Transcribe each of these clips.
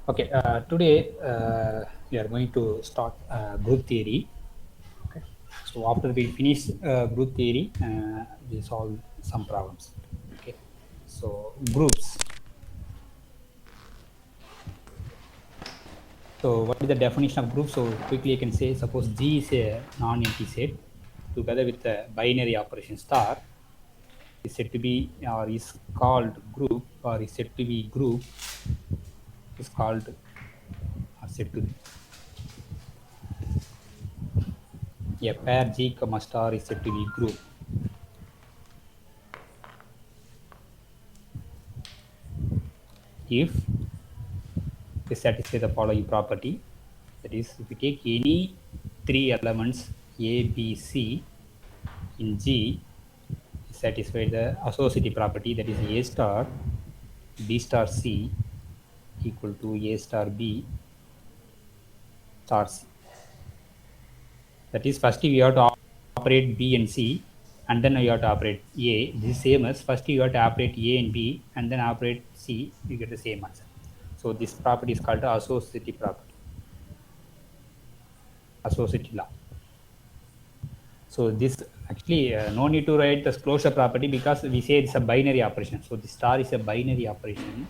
Okay, today we are going to start group theory. Okay, so after we finish group theory, we solve some problems. Okay, so groups. So what is the definition of group? So quickly I can say, suppose G is a non-empty set together with a binary operation star is said to be or is called group or is said to be group is called or said to be a pair G comma star is said to be group if they satisfy the following property. That is, if we take any three elements A, B, C in G, satisfy the associative property, that is A star B star C equal to A star B star C. That is, first we have to operate B and C, and then you have to operate A. This is same as first you have to operate A and B, and then operate C, you get the same answer. So this property is called the associative property, associative law. So this actually no need to write the closure property because we say it's a binary operation. So the star is a binary operation.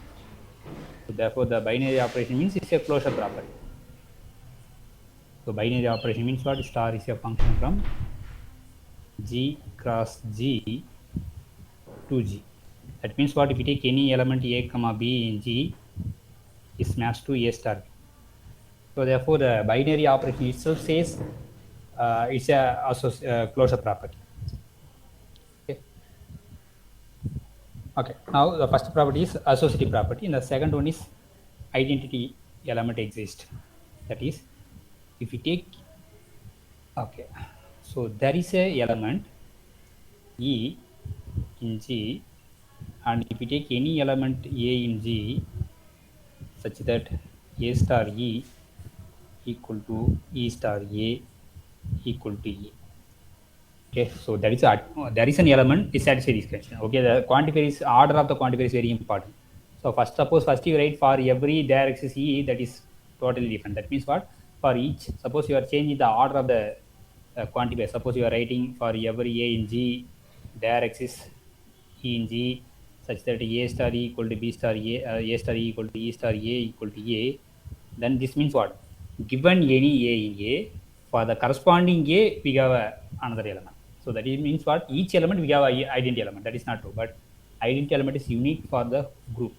So therefore the binary operation means it's a closure property. So binary operation means what? Star is a function from G cross G to G. That means what? If you take any element A comma B in G, is maps to A star B. So therefore the binary operation itself says it's a closure property. Okay, now the first property is associative property, and the second one is identity element exists. That is, if you take, okay, so there is a element E in G, and if you take any element A in G, such that A star E equal to E star A equal to E. Okay, so there is an element is satisfy this condition. Okay, the quantifier is order of the quantifier is very important. So first you write for every direction E, that is totally different. That means what? For each, suppose you are changing the order of the quantifier. Suppose you are writing for every A in G, directions E in G, such that A star E equal to B star A star E equal to E star A equal to A. Then this means what? Given any A in A, for the corresponding A, we have another element. So that means what? Each element we have a identity element. That is not true, but identity element is unique for the group.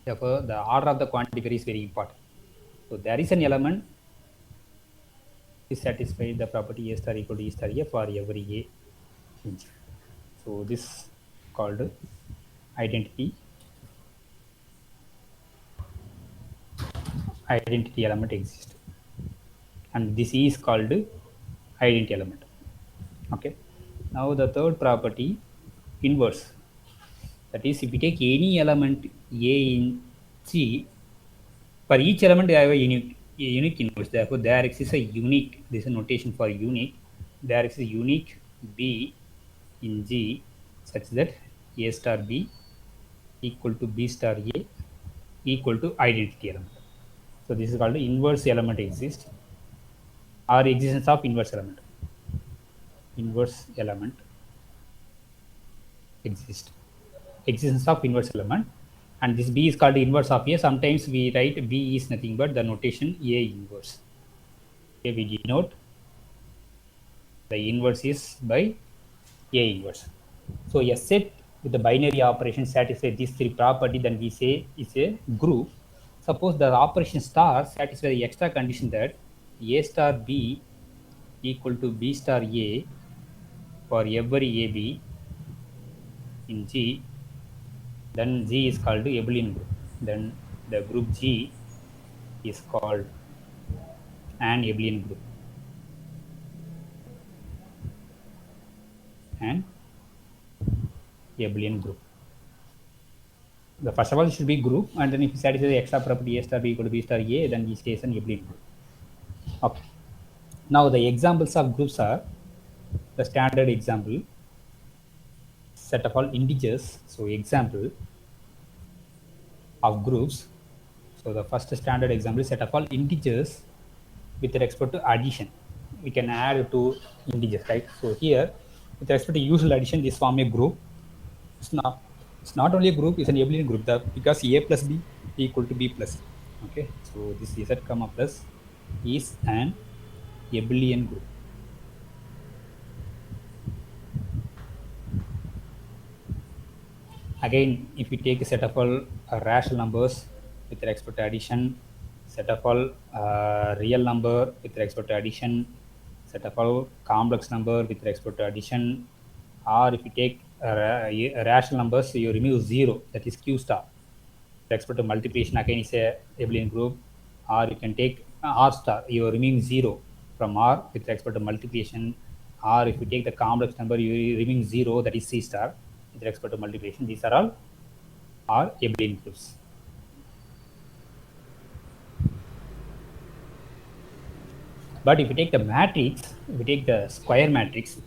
Therefore, the order of the quantifier is very important. So there is an element is satisfy the property A star equal to E star A for every A in G. So this called identity element exists, and this is called identity element. Okay, now the third property, inverse. That is, if we take any element A in G, for each element they have a unique inverse. Therefore, there exists a unique. This is a notation for unique. There exists a unique B in G, such that A star B equal to B star A equal to identity element. So this is called the inverse element exists, or existence of inverse element. Inverse element exists. Existence of inverse element, and this B is called the inverse of A. Sometimes we write B is nothing but the notation A inverse. Okay, we denote the inverse is by A inverse. So a set with the binary operation satisfy these three property, then we say it's a group. Suppose the operation star satisfy the extra condition that A star B equal to B star A for every AB in G, then G is called abelian group. Then the group G is called an abelian group. An abelian group. The first of all, it should be group, and then if you satisfy the extra property A star B equal to B star A, then it stays an abelian group. Okay. Now the examples of groups are the standard example set of all integers. So example of groups. So the first standard example is set of all integers with respect to addition. We can add two integers, right? So here, with respect to usual addition, this form a group. It's not only a group, it's an abelian group because a plus b equal to b plus c. Okay, so this z comma plus is an abelian group. Again, if we take a set of all rational numbers with respect to addition, set of all real number with respect to addition, set of all complex number with respect to addition, or if you take rational numbers, you remove 0, that is q star. With respect to multiplication, again is a abelian group, or you can take r star, you are removing 0 from r with respect to multiplication, or if you take the complex number, you are removing 0, that is c star with respect to multiplication. These are all abelian groups. But if you take the matrix, if you take the square matrix,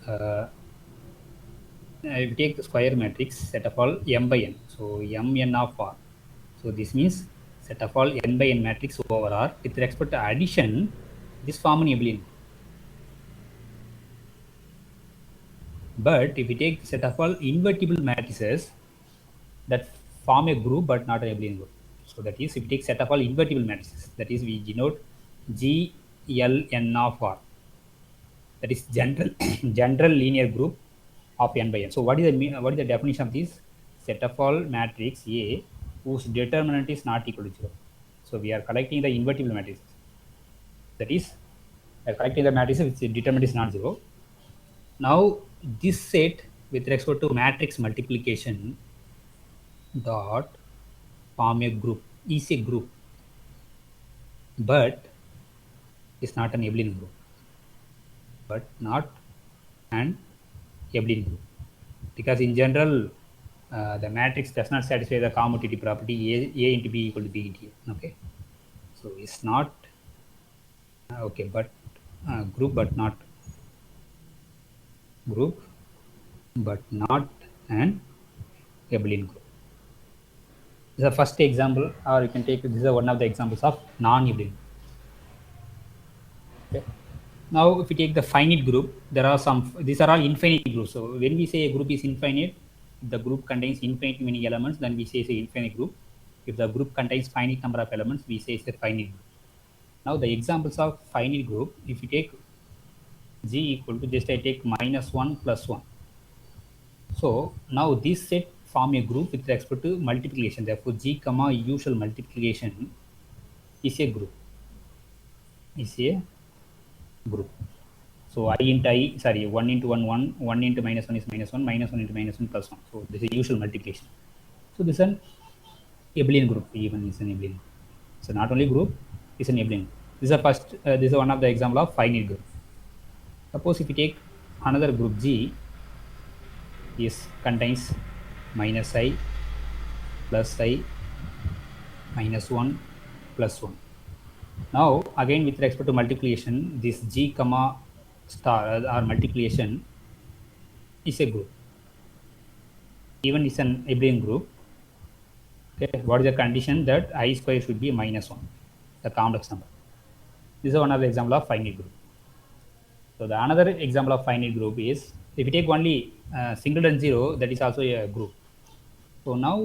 if you take the square matrix set of all m by n, so mn of r. So this means set of all n by n matrix over R with respect to addition, this form an abelian. But if we take set of all invertible matrices that form a group but not an abelian group. So that is, if we take set of all invertible matrices, that is we denote G L n of R. That is general general linear group of n by n. So what is the definition of this? Set of all matrix A whose determinant is not equal to 0. So we are collecting the invertible matrices. That is, we are collecting the matrices which determinant is not 0. Now this set with respect to matrix multiplication dot form a group is a group, but is not an abelian group. But not an abelian group, because in general the matrix does not satisfy the commutative property a into b equal to b into a. Okay, so it's not okay, but group but not an abelian group. This is the first example, or you can take this is one of the examples of non-abelian. Okay. Now, if we take the finite group, there are some. These are all infinite groups. So when we say a group is infinite, if the group contains infinite many elements, then we say it's an infinite group. If the group contains finite number of elements, we say it's a finite group. Now, the examples of finite group, if you take G equal to, just I take -1 plus 1. So now this set form a group with respect to multiplication. Therefore, G comma usual multiplication is a group. So I into I, sorry, 1 into 1, 1, 1 into -1 is -1, -1 into -1 plus 1. So this is usual multiplication. So this is an abelian group, even is an abelian. So not only group, it's an abelian. This is a first, this is one of the example of finite group. Suppose if you take another group G, is contains -I plus I -1 plus 1. Now again with respect to multiplication, this G comma star or multiplication is a group. Even is an abelian group. Okay, what is the condition? That I square should be -1, the complex number. This is one of the example of finite group. So the another example of finite group is if you take only singleton 0, that is also a group. So now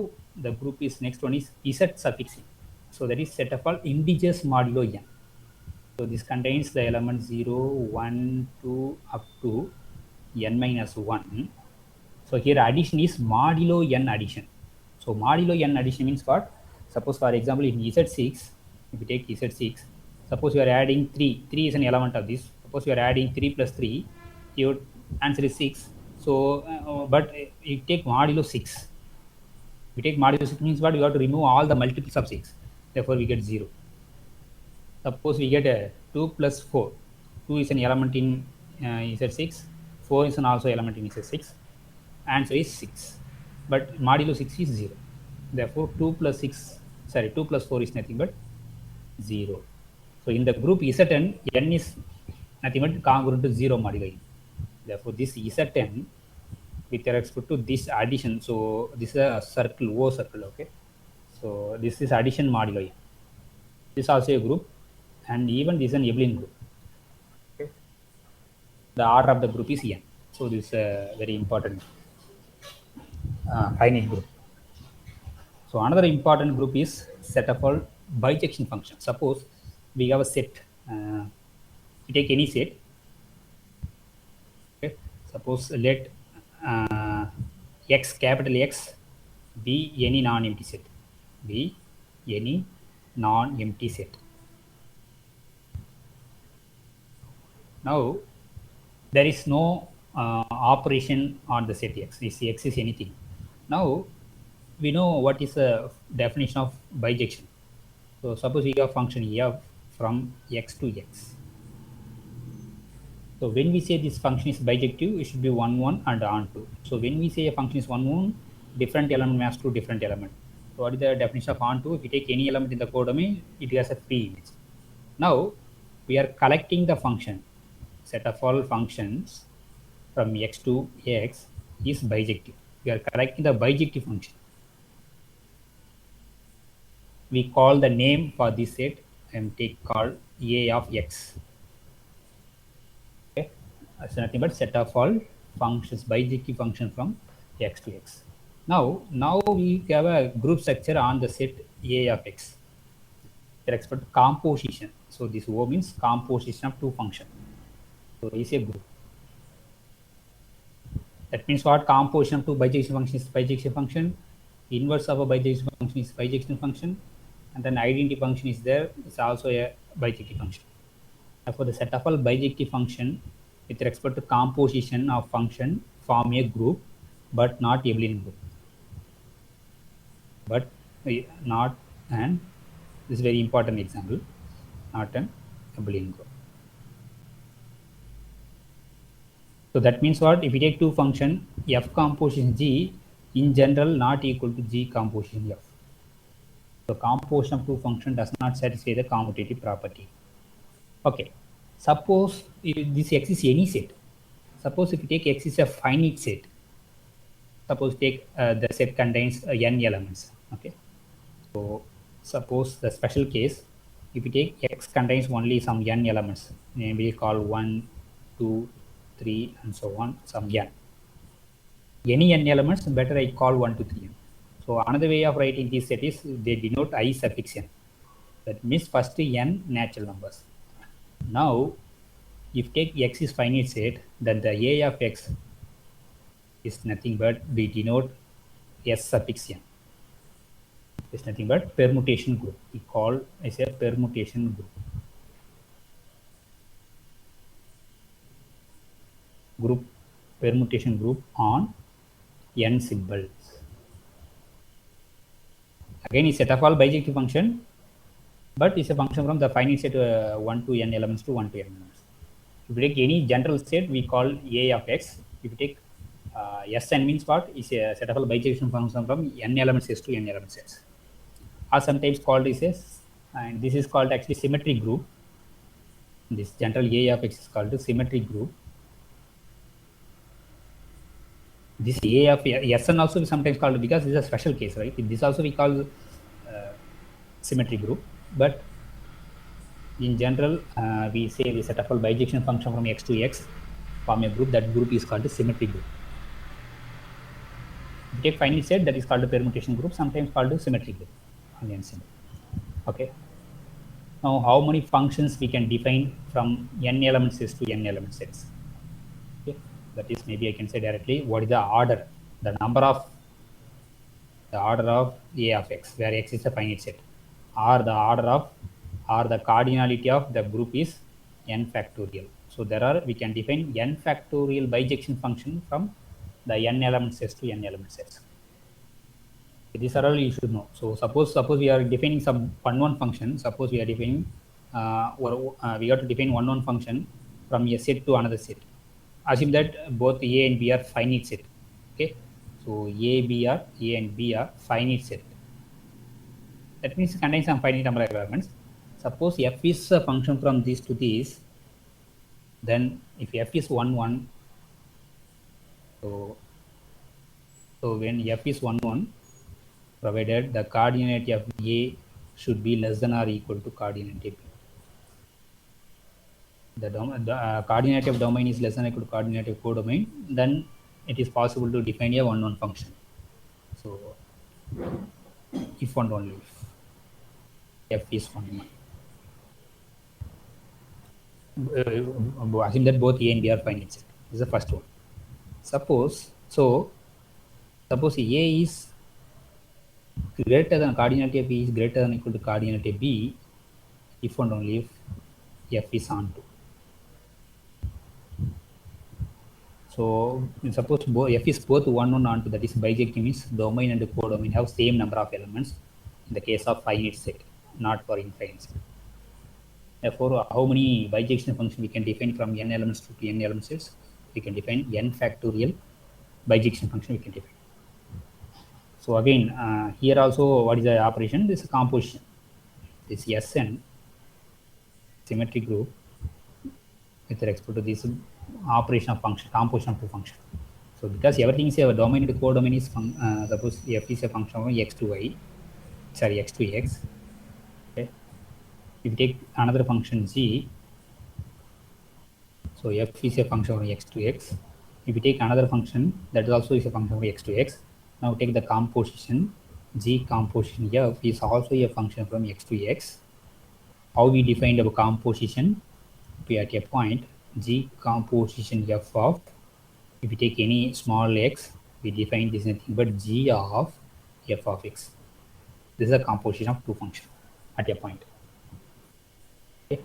the group is next one is Z suffix n. So that is set of all integers modulo n. So this contains the element 0, 1, 2 up to n minus 1. So here addition is modulo n addition. So modulo n addition means what? Suppose for example in Z6, if you take Z6, suppose you are adding 3. 3 is an element of this. Suppose you are adding 3 plus 3, your answer is 6. So, but you take modulo 6. We take modulo 6 means what? We have to remove all the multiples of 6. Therefore, we get 0. Suppose we get a 2 plus 4. 2 is an element in Z6. 4 is an also element in Z6. Answer is 6. But modulo 6 is 0. Therefore, 2 plus 4 is nothing but 0. So, in the group Zn, n is nothing but congruent to 0 modulo n. Therefore, this Zn with respect to this addition, so this is a circle, O circle, okay. So this is addition modulo n. This is also a group, and even this is an abelian group. Okay. The order of the group is n. So this is a very important finite group. So another important group is set of all bijection functions. Suppose we have a set. We take any set. Okay. Suppose let x capital X be any non-empty set. Be any non-empty set. Now there is no operation on the set X. This X is anything. Now we know what is the definition of bijection. So suppose we have function f from x to x. So when we say this function is bijective, it should be 1, 1 and on 2. So when we say a function is 1, 1, different element maps to different element. So what is the definition of on 2? If we take any element in the codomain, it has a free image. Now we are collecting the function. Set of all functions from x to x is bijective. We are collecting the bijective function. We call the name for this set and take called a of x. Okay, that's nothing but set of all functions, bijective function from x to x. Now we have a group structure on the set a of x. They expect composition. So this O means composition of two functions. So it's a group. That means what? Composition of two bijection function is bijection function. Inverse of a bijection function is bijection function. And then identity function is there. It's also a bijective function. For the set of all bijective function with respect to composition of function form a group, but not abelian group. But not an, this is very important example, not an abelian group. So that means what? If we take two function f composition g, in general not equal to g composition f. So composition of two function does not satisfy the commutative property. Okay. Suppose this x is any set. Suppose if you take x is a finite set. Suppose take the set contains n elements. Okay. So suppose the special case, if you take x contains only some n elements, we call 1, 2, 3 and so on, some n. Any n elements, better I call 1 to 3n. So another way of writing this set is they denote I suffix n. That means first n natural numbers. Now if take x is finite set, then the a of x is nothing but we denote s suffix n. It's nothing but permutation group. We call as a permutation group. Permutation group on n symbols. Again, it's set of all bijective function, but it's a function from the finite set 1 to n elements to 1 to n elements. If we take any general set, we call a of x. If you take Sn means what? Is a set of all bijection function from n elements s to n elements s. Or sometimes called is and this is called actually symmetric group. This general a of x is called the symmetric group. This a of Sn also is sometimes called, because this is a special case, right? This also we call symmetric group, but in general we say the set of all bijection function from x to x form a group. That group is called a symmetric group. If you take finite set, that is called a permutation group, sometimes called a symmetric group on the n symbol. Okay. Now how many functions we can define from n elements sets to n elements sets? Okay. That is, maybe I can say directly, what is the order, the order of a of x, where x is a finite set, or the order of, or the cardinality of the group is n factorial. So we can define n factorial bijection function from the n element sets to n element sets. These are all you should know. So suppose we are defining some 1 function. Suppose we are defining we have to define 1 function from a set to another set. Assume that both a and b are finite set. Okay, so a and b are finite set. That means it contains some finite number of elements. Suppose f is a function from this to this, then if f is 1, 1, so when f is 1, 1, provided the cardinality of a should be less than or equal to coordinate B. The coordinative domain is less than or equal to coordinative codomain, then it is possible to define a one-one function. So if and only if f is one. Assume that both A and B are finite set. This is the first one. Suppose A is greater than coordinate of B is greater than or equal to coordinate of B if and only if f is onto. So suppose f is both one onto, that is bijective means domain and codomain have same number of elements in the case of finite set, not for infinite set. Therefore, how many bijection function we can define from n elements to n element sets? We can define n factorial bijection function we can define. So again, here also what is the operation? This is composition. This Sn symmetric group with respect to this operation of function, composition of two function. So because everything is a domain and codomain is suppose f is a function of x to y, sorry x to x. Okay. If you take another function g, so f is a function of x to x. If you take another function that also is a function of x to x, now take the composition g composition f is also a function from x to x. How we defined our composition? We at a point g composition f of, if we take any small x, we define this nothing but g of f of x. This is a composition of two functions at a point. Okay.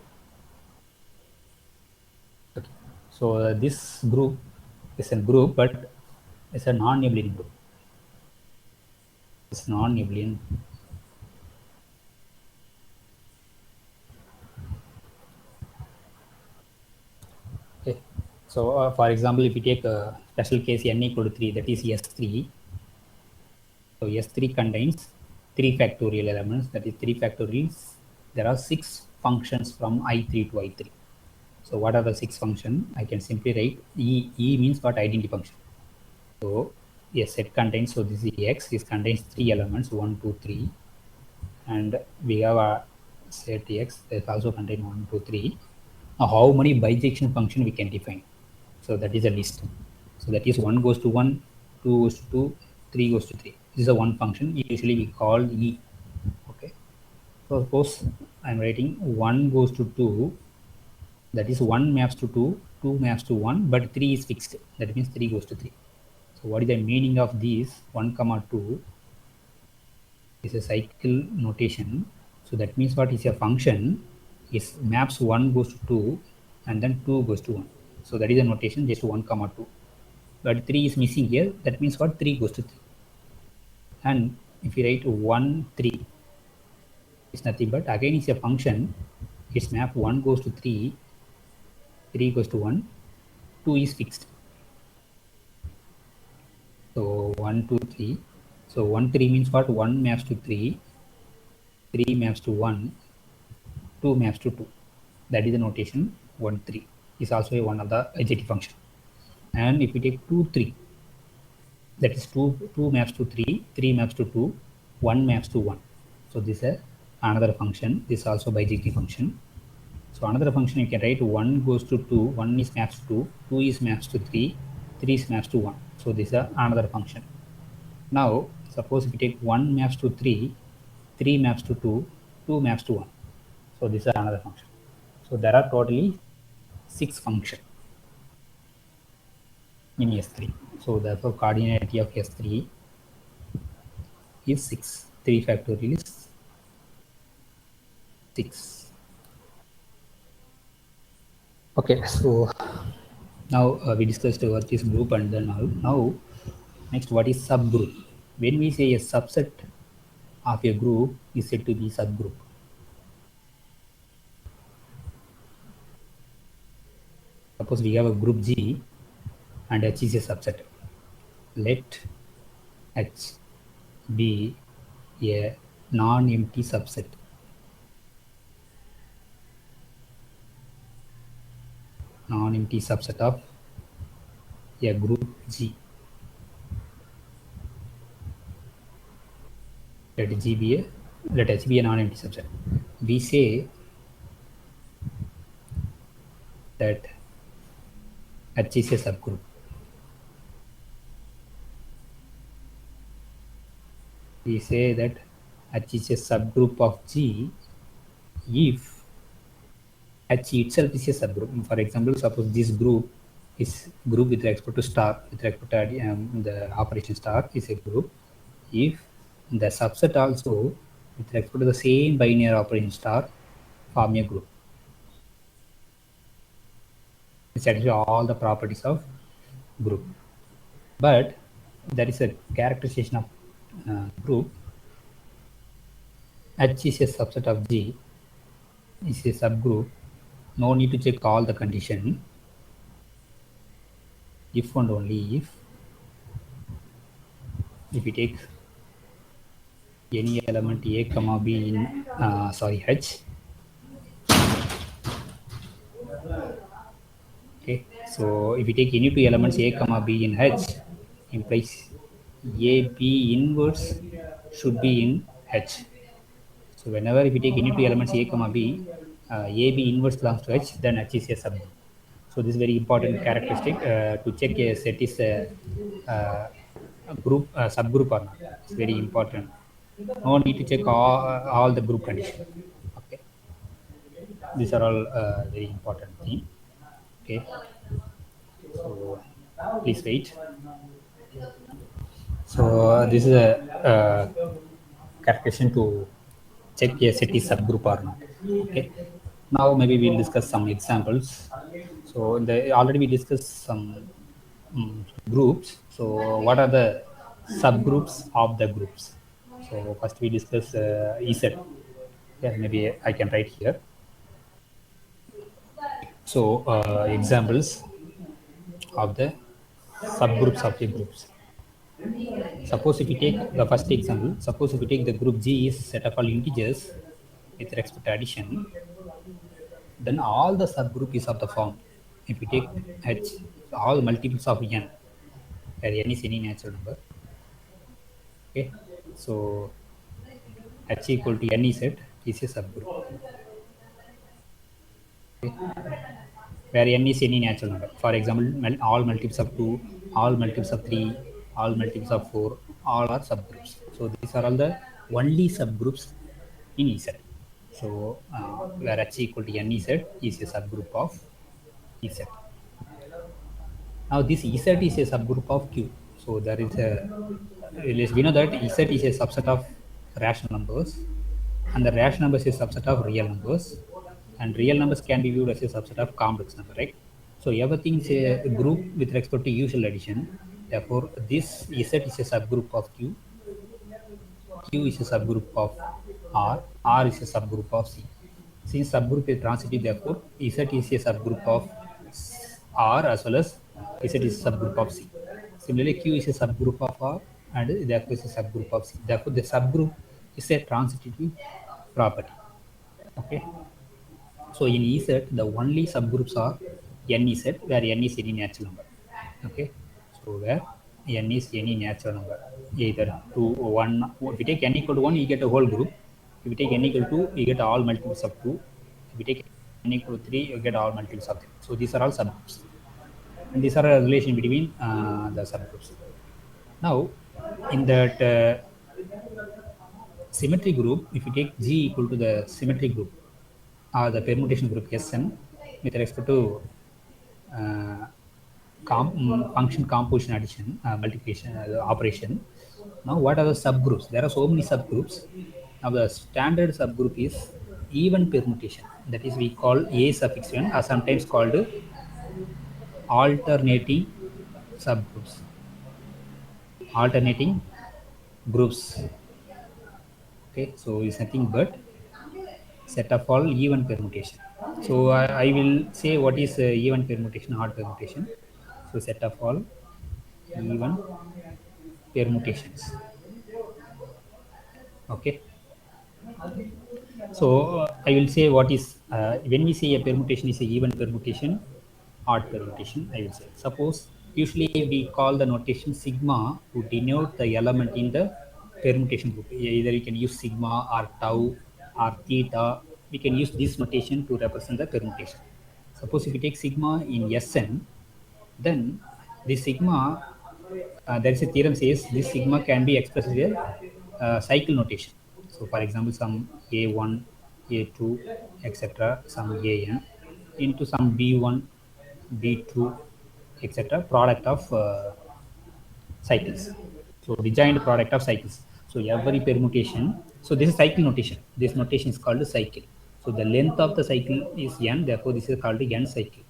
Okay. So this group is a group, but it's a non-abelian group. It's non-abelian. Okay. So for example, if you take a special case n equal to 3, that is S3. So S3 contains 3 factorial elements, that is 3 factorials. There are 6 functions from I3 to I3. So what are the 6 functions? I can simply write E. E means what? Identity function. So a set contains, so this is X, this contains 3 elements, 1, 2, 3. And we have a set X that also contains 1, 2, 3. Now how many bijection function we can define? So that is a list. So that is 1 goes to 1, 2 goes to 2, 3 goes to 3. This is a one function. Usually we call E. Okay. So suppose I am writing 1 goes to 2. That is 1 maps to 2, 2 maps to 1, but 3 is fixed. That means 3 goes to 3. So what is the meaning of these 1, 2 is a cycle notation. So that means what is a function is maps 1 goes to 2 and then 2 goes to 1. So that is a notation just 1, 2. But 3 is missing here. That means what? 3 goes to 3. And if you write 1, 3, it's nothing but again is a function. Its map 1 goes to 3, 3 goes to 1, 2 is fixed. So 1, 2, 3. So 1, 3 means what? 1 maps to 3, 3 maps to 1, 2 maps to 2. That is the notation 1, 3. Is also a one of the adjective function. And if we take 2, 3, that is 2 maps to 3, 3 maps to 2, 1 maps to 1. So this is another function. This is also bijective function. So another function you can write 1 goes to 2, 1 is maps to 2, 2 is maps to 3, 3 is maps to 1. So this is another function. Now suppose if you take 1 maps to 3, 3 maps to 2, 2 maps to 1. So this is another function. So there are totally 6 functions in S3. So therefore coordinate of S3 is 6. 3 factorial is 6. Okay, so now we discussed what is group, and then now next what is subgroup. When we say a subset of a group is said to be subgroup. Suppose we have a group G and H is a subset. Let H be a non-empty subset. Non-empty subset of a group G. Let G be a let H be a non-empty subset. We say that H is a subgroup. We say that H is a subgroup of G if H itself is a subgroup. For example, suppose this group is group with respect to star, with respect to the operation star is a group. If the subset also with respect to the same binary operation star form a group. It satisfies all the properties of group. But there is a characterization of group. H is a subset of G, is a subgroup. No need to check all the condition. If and only if we take any element A comma B in H. Okay, so if we take any two elements A comma B in H, implies A B inverse should be in H. So whenever if we take any two elements A comma B, A B inverse belongs to H, then H is a subgroup. So this is very important characteristic to check a set is a group subgroup or not. It's very important. No need to check all the group conditions. Okay, these are all very important thing. Okay, so please wait. So this is a characterization to check a set is subgroup or not. Okay, now maybe we'll discuss some examples. So in the already we discussed some groups. So what are the subgroups of the groups? So first we discuss EZ. Yeah, maybe I can write here. So examples of the subgroups of the groups. Suppose if you take the first example, suppose if you take the group G is set of all integers with respect to addition, then all the subgroup is of the form. If you take H, all multiples of n, where n is any natural number. Okay, so H equal to n is a subgroup. Okay, where n is any natural number. For example, all multiples of 2, all multiples of 3, all multiples of 4, all are subgroups. So these are all the only subgroups in Z. So where H equal to n is a subgroup of Z. Now this Z is a subgroup of Q. So there is we know that Z is a subset of rational numbers, and the rational numbers is a subset of real numbers, and real numbers can be viewed as a subset of complex number, right? So everything is a group with respect to usual addition. Therefore, this Z is a subgroup of Q. Q is a subgroup of R. R is a subgroup of C. Since subgroup is transitive, therefore Z is a subgroup of R as well as Z is a subgroup of C. Similarly, Q is a subgroup of R and therefore is a subgroup of C. Therefore, the subgroup is a transitive property. Okay. So in EZ, the only subgroups are NEZ, where n is any natural number. Okay. So where n is any natural number, either 2 or 1. If you take n equal to 1, you get a whole group. If you take n equal to 2, you get all multiples of 2. If you take n equal to 3, you get all multiples of 3. So these are all subgroups. And these are a relation between the subgroups. Now, in that symmetry group, if you take G equal to the symmetry group, or the permutation group Sn with respect to function composition, addition, multiplication, operation. Now, what are the subgroups? There are so many subgroups. Now, the standard subgroup is even permutation. That is, we call A suffix n, or sometimes called alternating subgroups. Alternating groups. Okay, so it's nothing but set of all even permutation. So I will say what is even permutation, odd permutation. So set of all even permutations. Okay. So I will say what is when we say a permutation is a even permutation, odd permutation. I will say. Suppose usually we call the notation sigma to denote the element in the permutation group. Either you can use sigma or tau or theta. We can use this notation to represent the permutation. Suppose if we take sigma in Sn, then this sigma, there is a theorem says this sigma can be expressed as a cycle notation. So for example, some A1, A2, etc., some AN into some B1, B2, etc., product of cycles. So disjoint product of cycles. So every permutation. So this is cycle notation. This notation is called cycle. So the length of the cycle is n. Therefore, this is called n cycle.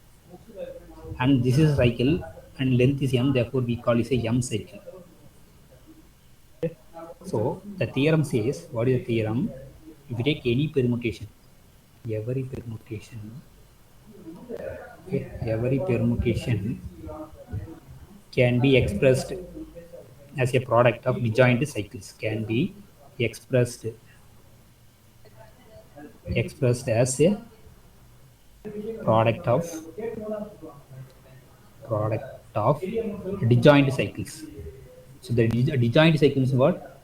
And this is cycle, and length is m. Therefore, we call it a m cycle. Okay. So the theorem says, what is the theorem? If you take any permutation, every permutation, okay, every permutation can be expressed as a product of disjoint cycles, can be expressed as a product of disjoint cycles. So the disjoint cycles is what?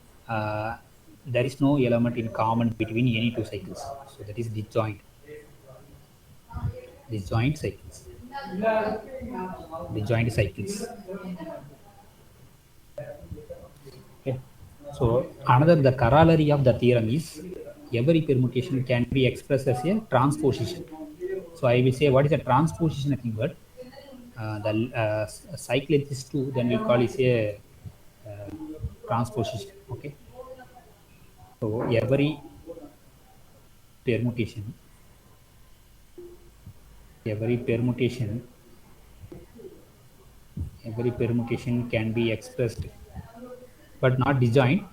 There is no element in common between any two cycles. So that is disjoint cycles. Disjoint cycles. Okay. So another, the corollary of the theorem is every permutation can be expressed as a transposition. So I will say what is a transposition? Nothing but the cycle length is 2, then we call it a transposition. Okay. So every permutation can be expressed, but not disjoint,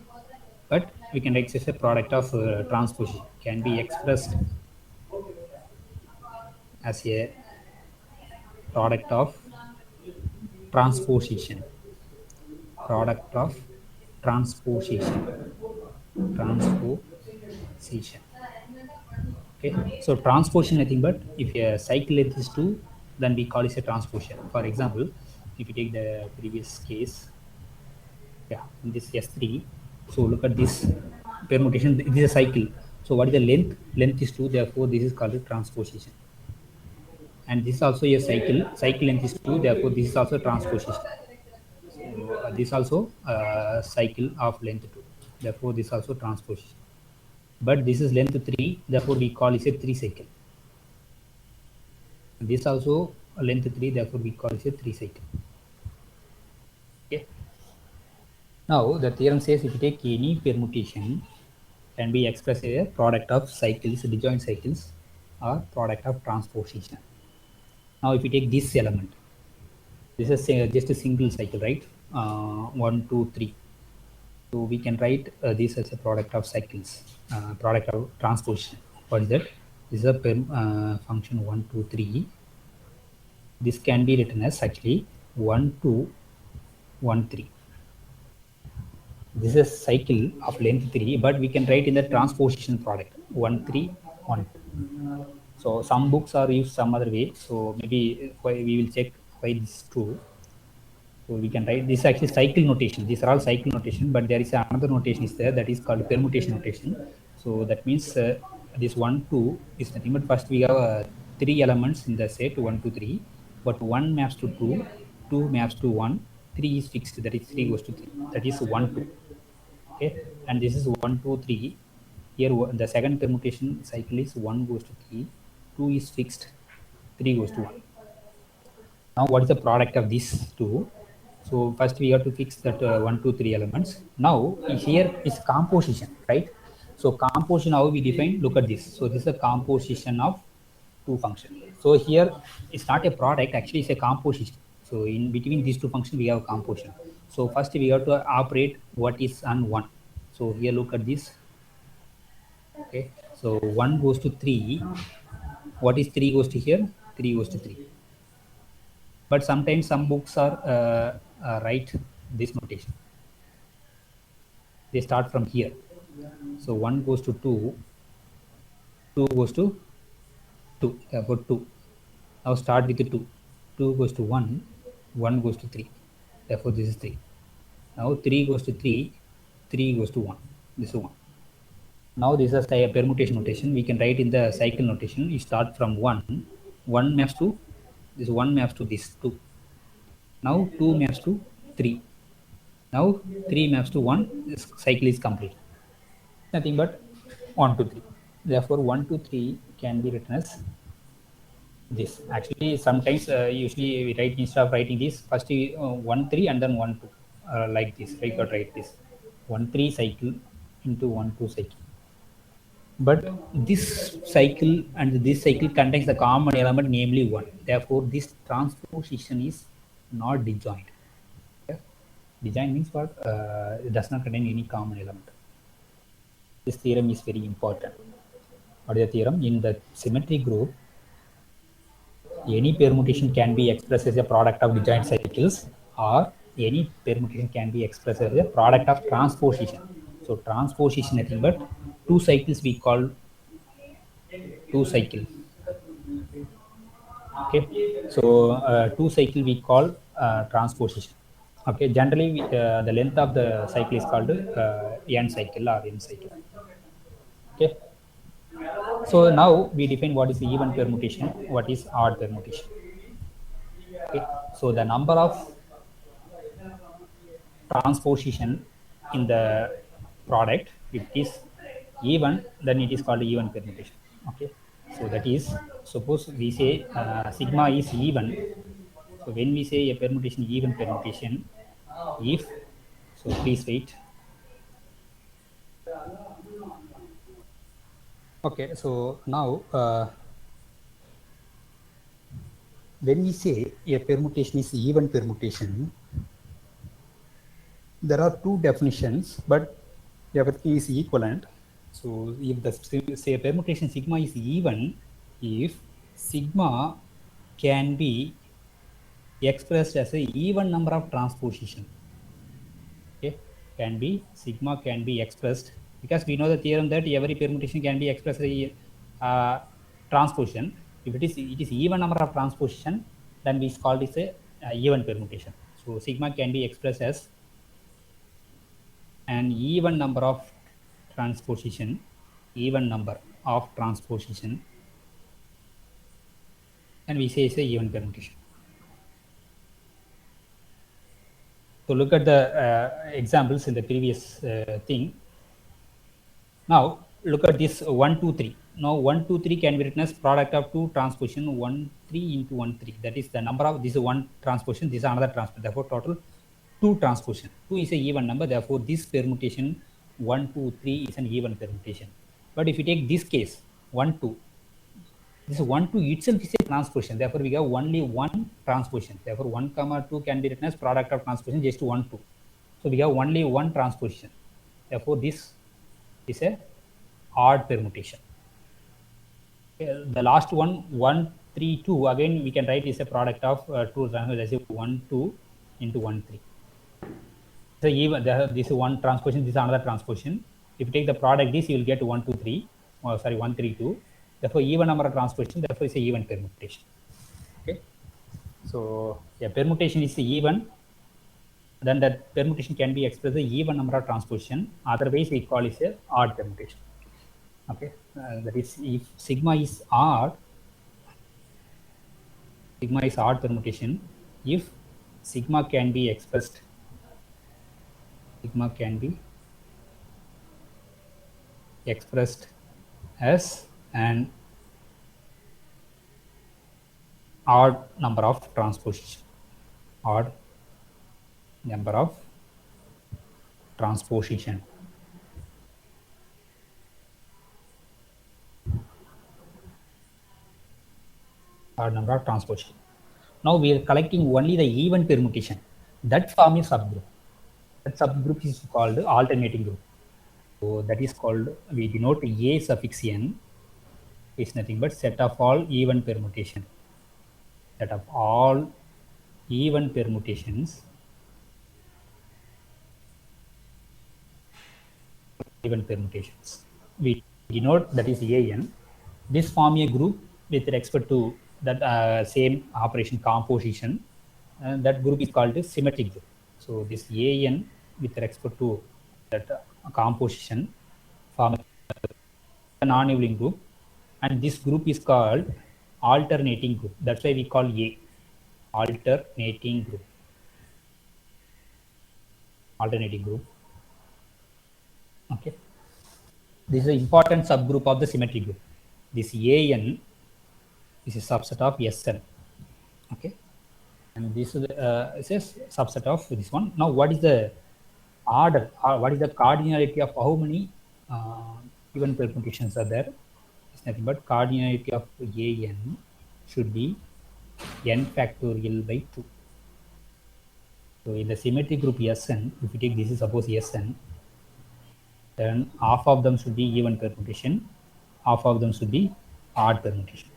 but we can access a product of transposition, can be expressed as a product of transposition. Okay, so transposition nothing but if a cycle length is 2, then we call it a transposition. For example, if you take the previous case, in this S3, so look at this permutation. This is a cycle. So what is the length? Length is 2, therefore this is called a transposition. And this is also a cycle. Cycle length is 2, therefore this is also transposition. So this also cycle of length 2, therefore this also transposition. But this is length 3, therefore we call it a 3 cycle. This also length 3, therefore we call it a 3 cycle. Okay. Now the theorem says if you take any permutation can be expressed as a product of cycles, disjoint cycles, or product of transposition. Now if you take this element, this is just a single cycle, right? 1, 2, 3. So we can write this as a product of cycles, product of transposition. What is that? This is a function 1, 2, 3. This can be written as actually 1, 2, 1, 3. This is a cycle of length 3, but we can write in the transposition product 1, 3, 1. So some books are used some other way. So maybe we will check why this is true. So we can write this actually cycle notation. These are all cycle notation, but there is another notation is there that is called permutation notation. So that means this 1, 2 is nothing but first we have 3 elements in the set 1, 2, 3, but 1 maps to 2, 2 maps to 1, 3 is fixed, that is 3 goes to 3, that is 1, 2. Okay, and this is 1, 2, 3. Here the second permutation cycle is 1 goes to 3, 2 is fixed, 3 goes to 1. Now what is the product of these two? So first we have to fix that 1, 2, 3 elements. Now here is composition, right? So composition, how we define? Look at this. So this is a composition of two functions. So here it's not a product, actually it's a composition. So in between these two functions we have composition. So first we have to operate what is on 1. So here look at this. Okay, so 1 goes to 3. What is 3 goes to here? 3 goes to 3. But sometimes some books are write this notation. They start from here. So 1 goes to 2, 2 goes to 2, therefore 2. Now start with the 2. 2 goes to 1, 1 goes to 3, therefore this is 3. Now 3 goes to 3, 3 goes to 1. This is 1. Now this is a permutation notation. We can write in the cycle notation. You start from 1. 1 maps to this, 1 maps to this 2. Now 2 maps to 3. Now 3 maps to 1. This cycle is complete. Nothing but 1 to 3. Therefore 1 to 3 can be written as this. Actually sometimes usually we write, instead of writing this, first 1 3 and then 1 2 like this. I could write this 1 3 cycle into 1 2 cycle. But this cycle and this cycle contains the common element, namely 1. Therefore this transposition is not disjoint. Okay? Disjoint means what? It does not contain any common element. This theorem is very important. What is the theorem? In the symmetry group, any permutation can be expressed as a product of disjoint cycles, or any permutation can be expressed as a product of transposition. So transposition nothing but 2 cycles we call 2 cycle. Okay, so 2 cycle we call transposition. Okay, generally the length of the cycle is called n cycle or m cycle. Okay, so now we define what is the even permutation, what is odd permutation. Okay, so the number of transposition in the product, if it is even, then it is called even permutation. Okay, so that is, suppose we say sigma is even. So when we say a permutation, even permutation, if, so please wait. Okay, so now when we say a permutation is even permutation, there are 2 definitions, but everything is equivalent. So if the say permutation sigma is even, if sigma can be expressed as a even number of transposition. Okay, can be, sigma can be expressed, because we know the theorem that every permutation can be expressed as a transposition. If it is even number of transposition, then we call this a even permutation. So sigma can be expressed as an even number of transposition, even number of transposition, and we say it's a even permutation. So look at the examples in the previous thing. Now look at this 1 2 3. Now 1 2 3 can be written as product of 2 transposition 1 3 into 1 3. That is the number of, this is 1 transposition, this is another transposition. Therefore total 2 transposition. 2 is a even number. Therefore this permutation 1 2 3 is an even permutation. But if you take this case 1 2, this 1 2 itself is a transposition. Therefore we have only one transposition. Therefore 1 comma 2 can be written as product of transposition just 1 2. So we have only one transposition. Therefore this is a odd permutation. The last one 1 3 2, again we can write is a product of 2 transpositions, 1 2 into 1 3. So even this is one transposition, this is another transposition. If you take the product, this you will get 1 2 3, oh, sorry 1 3 2. Therefore even number of transposition, therefore it's a even permutation. Okay, so a permutation is even, then that permutation can be expressed as even number of transposition. Otherwise we call it a odd permutation. Okay, that is, if sigma is odd permutation, if sigma can be expressed as an odd number of transposition, odd number of transposition. Odd number of transposition. Now we are collecting only the even permutation. That form is subgroup. That subgroup is called alternating group. So that is called, we denote A suffix n is nothing but set of all even permutation. Set of all even permutations. Even permutations. We denote that is an. This form a group with respect to that same operation composition. That group is called a symmetric group. So this an with respect to that composition form a non-Evelyn group, and this group is called alternating group. That's why we call A alternating group. Alternating group. Okay. This is an important subgroup of the symmetry group. This AN is a subset of SN. Okay. And this is a subset of this one. Now, what is the order? What is the cardinality of how many even permutations are there? It's nothing but cardinality of AN should be n factorial by 2. So in the symmetry group Sn, if you take this is suppose Sn, then half of them should be even permutation, half of them should be odd permutation.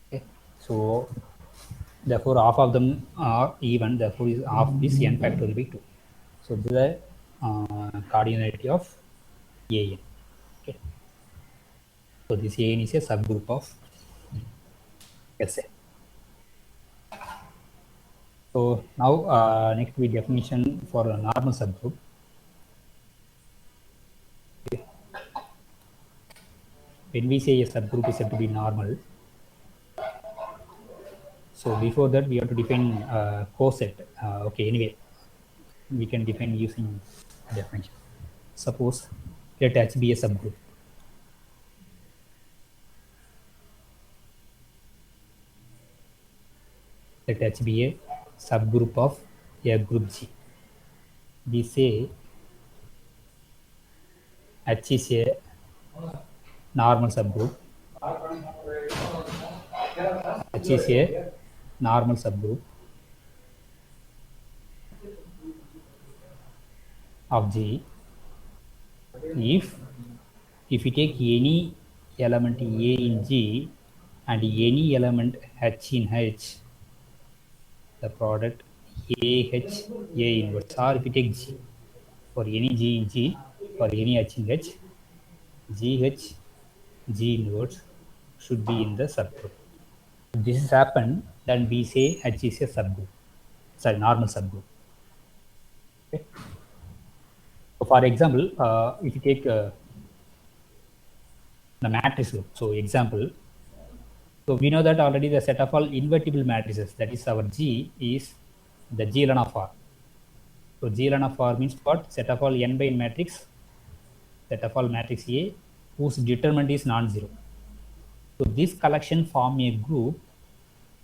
Okay. So therefore half of them are even, therefore is half is n factorial by 2. So this is the cardinality of AN. Okay. So this AN is a subgroup of Sn. So now next we definition for a normal subgroup. Okay. When we say a subgroup is said to be normal, so before that we have to define coset. Okay, anyway, we can define using definition. Suppose let H be a subgroup. Let H be a subgroup of a group G. We say H is a normal subgroup. H is a normal subgroup of G if we take any element A in G and any element H in H, the product AH A inverse, or if we take G for any G in G, for any H in H, GH G inverse should be in the subgroup. If this has happened, then we say H is a subgroup, sorry, normal subgroup. Okay. So for example, if you take the matrix group, so example, so we know that already the set of all invertible matrices, that is our G, is the G ln of R. So G ln of R means what? Set of all n by n matrix, set of all matrix A whose determinant is non-zero. So this collection form a group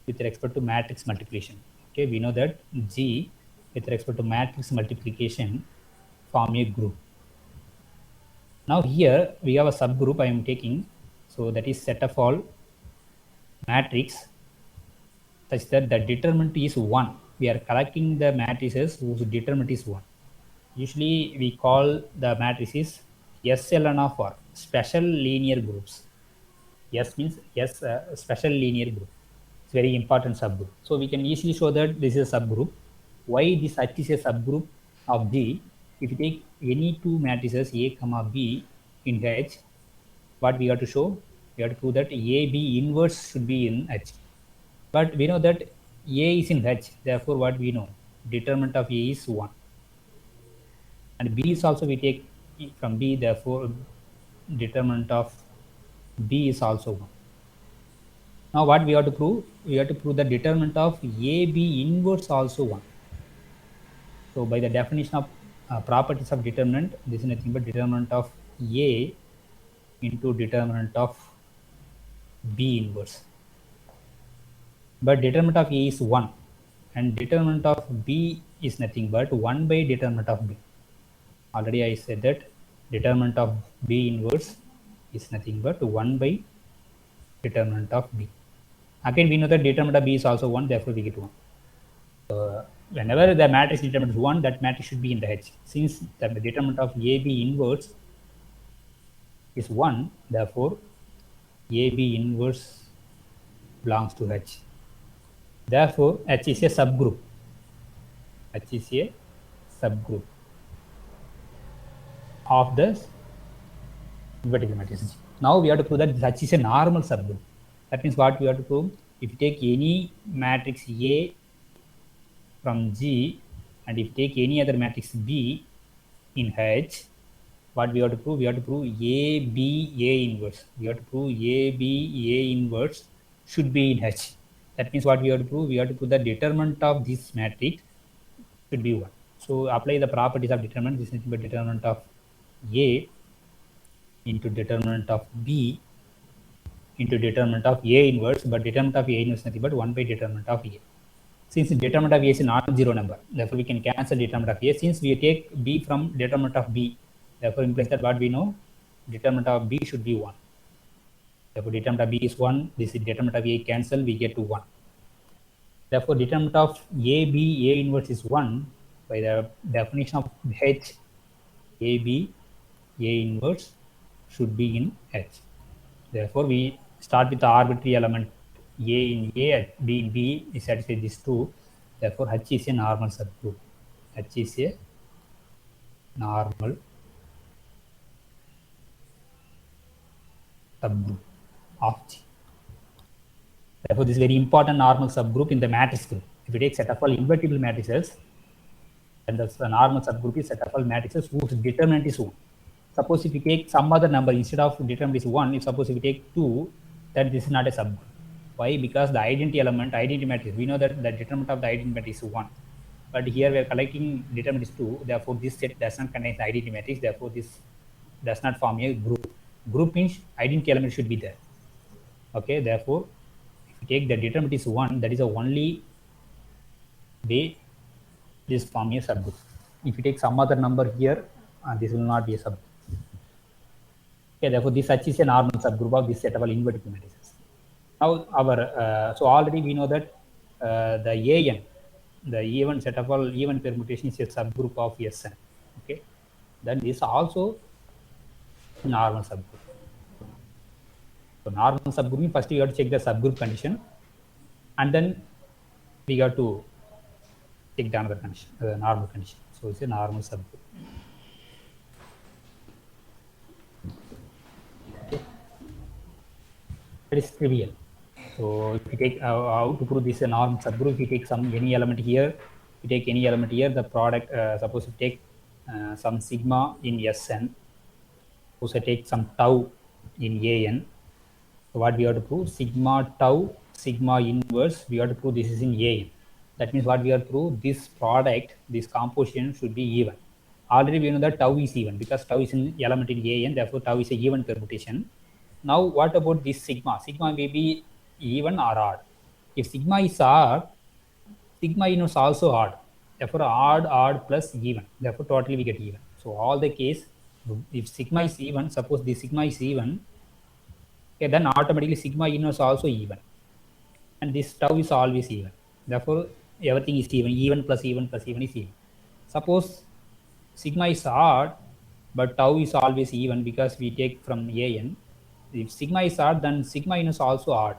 with respect to matrix multiplication. Okay, we know that G with respect to matrix multiplication form a group. Now here we have a subgroup I am taking, so that is set of all matrix such that the determinant is 1. We are collecting the matrices whose determinant is 1. Usually we call the matrices S ln of R, special linear groups. S means S special linear group. It's very important subgroup. So we can easily show that this is a subgroup. Why this H is a subgroup of G? If you take any two matrices A comma B in H, what we have to show? We have to prove that A B inverse should be in H. But we know that A is in H, therefore what we know? Determinant of A is 1. And B is also we take from B, therefore determinant of B is also 1. Now what we have to prove? We have to prove the determinant of AB inverse also 1. So by the definition of properties of determinant, this is nothing but determinant of A into determinant of B inverse. But determinant of A is 1 and determinant of B is nothing but 1 by determinant of B. Already I said that determinant of B inverse is nothing but 1 by determinant of B. Again, we know that determinant of B is also 1, therefore we get 1. So whenever the matrix determinant is 1, that matrix should be in the H. Since the determinant of AB inverse is 1, therefore AB inverse belongs to H. Therefore, H is a subgroup. H is a subgroup of the vertical matrix G. Now we have to prove that H is a normal subgroup. That means what we have to prove? If you take any matrix A from G And if you take any other matrix B in H, what we have to prove? We have to prove A, B, A inverse. We have to prove A, B, A inverse should be in H. That means what we have to prove? We have to prove the determinant of this matrix should be 1. So apply the properties of determinant. This is the determinant of A into determinant of B into determinant of A inverse, but determinant of A inverse is nothing but 1 by determinant of A. Since determinant of A is a non-zero number, therefore we can cancel determinant of A. Since we take B from determinant of B, therefore implies that what we know, determinant of B should be 1. Therefore determinant of B is 1, this is determinant of A cancel, we get to 1. Therefore determinant of A, B, A inverse is 1. By the definition of H, A, B, A inverse should be in H. Therefore we start with the arbitrary element A in A, B in B, we satisfy these two. Therefore H is a normal subgroup. H is a normal subgroup of G. Therefore, this is very important normal subgroup in the matrix group. If we take set of all invertible matrices, then the normal subgroup is set of all matrices whose determinant is 1. Suppose if we take some other number instead of determinant is 1, if suppose if we take 2, then this is not a subgroup. Why? Because the identity element, identity matrix, we know that the determinant of the identity matrix is 1. But here we are collecting determinant is 2, therefore this set does not contain the identity matrix, therefore this does not form a group. Group means identity element should be there. Okay, therefore, if you take the determinant is 1, that is the only way this form a subgroup. If you take some other number here, this will not be a subgroup. Okay, therefore this H is a normal subgroup of this set of all invertible matrices. Now our so already we know that the AN, the even set of all even permutation is a subgroup of Sn. Okay, then this also normal subgroup. So normal subgroup, first you have to check the subgroup condition, and then we have to take the another condition, normal condition. So it's a normal subgroup. Okay. That is trivial. So if you take how to prove this a normal subgroup, if you take any element here, you take any element here, the product, suppose you take some sigma in Sn, suppose I take some tau in An. So what we have to prove? Sigma tau, sigma inverse, we have to prove this is in An. That means what we have to prove? This product, this composition should be even. Already we know that tau is even because tau is an element in An, therefore tau is a even permutation. Now what about this sigma? Sigma may be even or odd. If sigma is odd, sigma is also odd. Therefore odd plus even. Therefore totally we get even. So all the case, if sigma is even, suppose this sigma is even, okay, then automatically sigma is also even. And this tau is always even. Therefore everything is even. Even plus even plus even is even. Suppose sigma is odd, but tau is always even because we take from An. If sigma is odd, then sigma is also odd.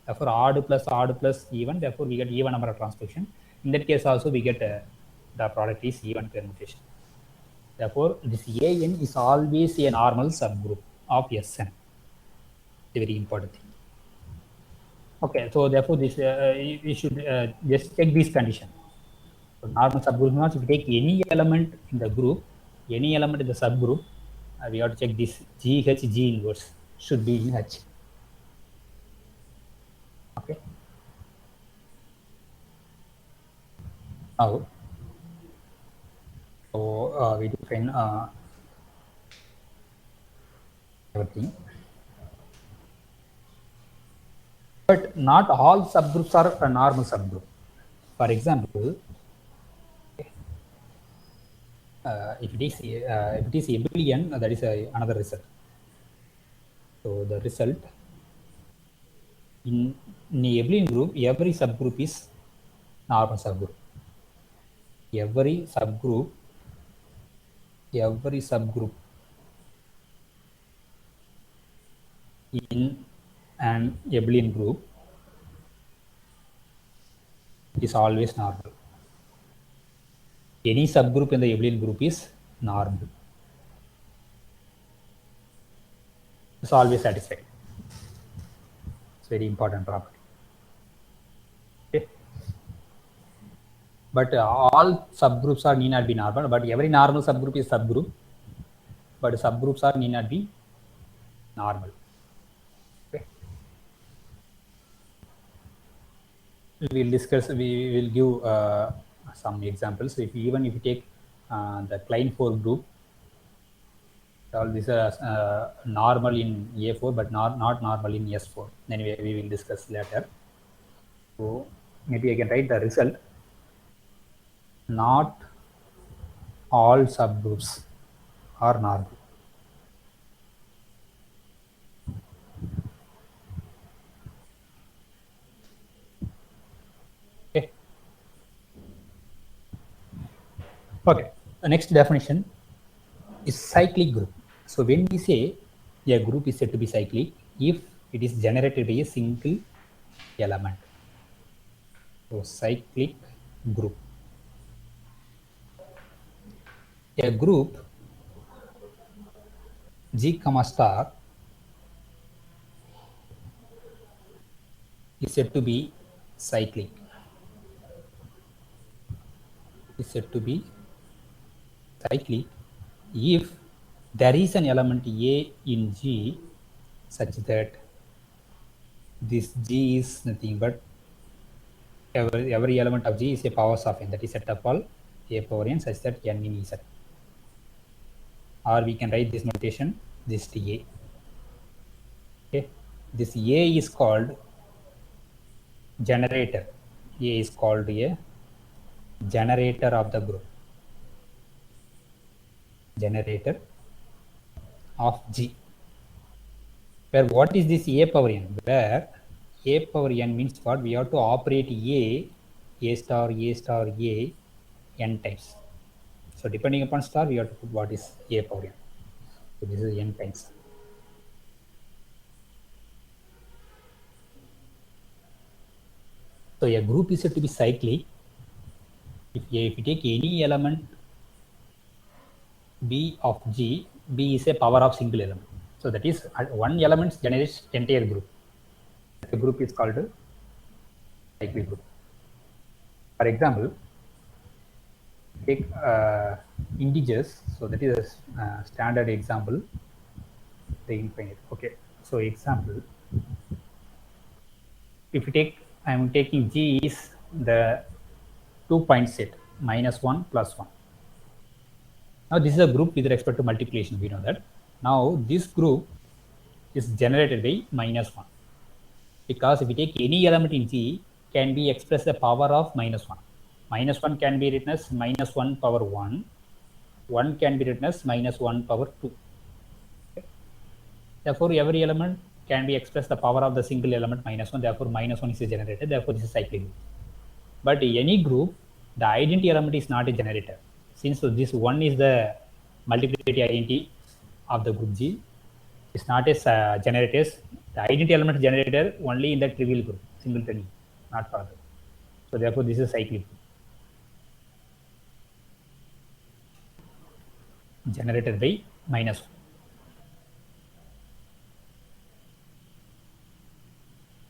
Therefore, odd plus even. Therefore, we get even number of transposition. In that case, also we get the product is even permutation. Therefore, this An is always a normal subgroup of Sn. A very important thing. Okay, so therefore, this we should just check this condition. So normal subgroup means if you take any element in the group, any element in the subgroup, we have to check this G inverse should be in H. Okay. Now, so we define everything. But not all subgroups are a normal subgroup. For example, if it is abelian, that is another result. So the result in the abelian group, every subgroup is normal subgroup. Every subgroup in an abelian group is always normal. Any subgroup in the abelian group is normal. It's always satisfied. It's very important property. Okay. But all subgroups are need not be normal, but every normal subgroup is subgroup, but subgroups are need not be normal. Okay. We will discuss, we will give some examples. Even if you take the Klein 4 group, all these are normal in A4, but not normal in S4. Anyway, we will discuss later. So maybe I can write the result. Not all subgroups are normal. Okay. Okay. The next definition is cyclic group. So when we say a group is said to be cyclic if it is generated by a single element. So cyclic group. A group G comma star is said to be cyclic. Is said to be cyclic if there is an element A in G such that this G is nothing but every element of G is a powers of n, that is set of all A power n such that n in Z. Or we can write this notation, this to A. Okay, this A is called generator. A is called a generator of the group. Generator of G. Where what is this A power n? Where A power n means what? We have to operate A star, A star, A n times. So depending upon star, we have to put what is A power n. So this is n times. So a group is said to be cyclic if you take any element B of G, B is a power of single element. So that is one element generates entire group. The group is called a cyclic group. For example, take integers. So that is a standard example. The infinite. Okay. So example, if you take, I am taking G is the 2-point set -1 +1. Now this is a group with respect to multiplication. We know that. Now this group is generated by -1 because if we take any element in G can be expressed the power of -1. -1 can be written as -1 power 1. 1 can be written as -1 power 2. Okay. Therefore, every element can be expressed the power of the single element -1. Therefore, -1 is generated. Therefore, this is cyclic group. But any group, the identity element is not a generator. Since this 1 is the multiplicity identity of the group G, it's not a generator. The identity element generator only in the trivial group, singleton, not further. So therefore, this is cyclic group. Generated by -1.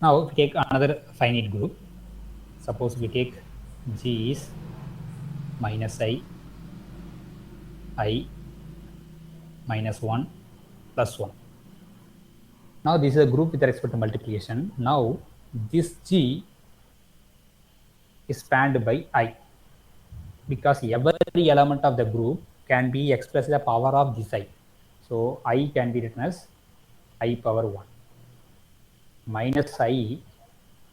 Now, if we take another finite group, suppose we take G is -i, I, -1, +1. Now, this is a group with respect to multiplication. Now, this G is spanned by I because every element of the group can be expressed the power of this I. So, I can be written as I power 1. Minus I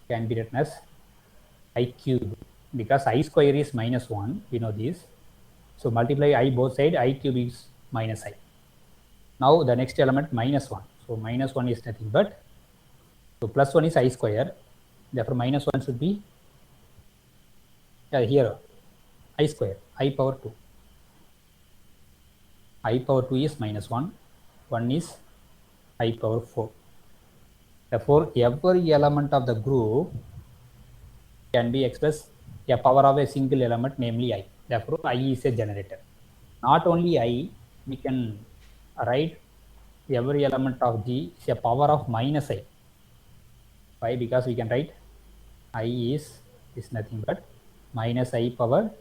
can be written as I cube because I square is -1. We know this. So, multiply I both sides, I cube is -I. Now, the next element -1. So, -1 is nothing but, so +1 is I square. Therefore, -1 should be here I square, I power 2. I power 2 is -1, 1 is I power 4. Therefore, every element of the group can be expressed a power of a single element, namely I. Therefore, I is a generator. Not only I, we can write every element of G is a power of -I. Why? Because we can write I is nothing but minus I power,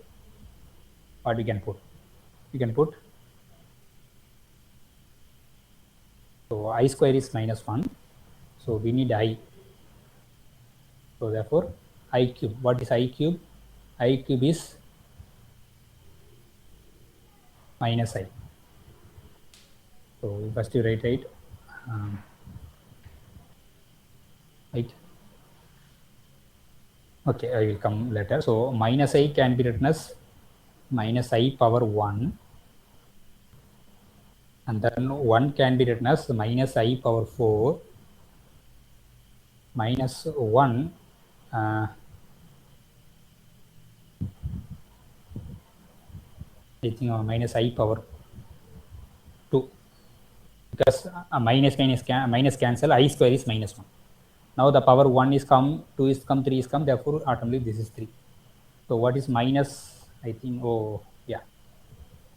what we can put? We can put, so I square is minus 1, so we need I. So therefore I cube, what is I cube? I cube is minus I. So first you write right, right. Okay, I will come later. So minus I can be written as minus I power 1, and then 1 can be written as minus I power 4 minus 1 I think minus I power 2, because minus cancel, I square is minus 1. Now the power 1 is come, 2 is come, 3 is come, therefore automatically this is 3. So what is minus, I think, oh yeah,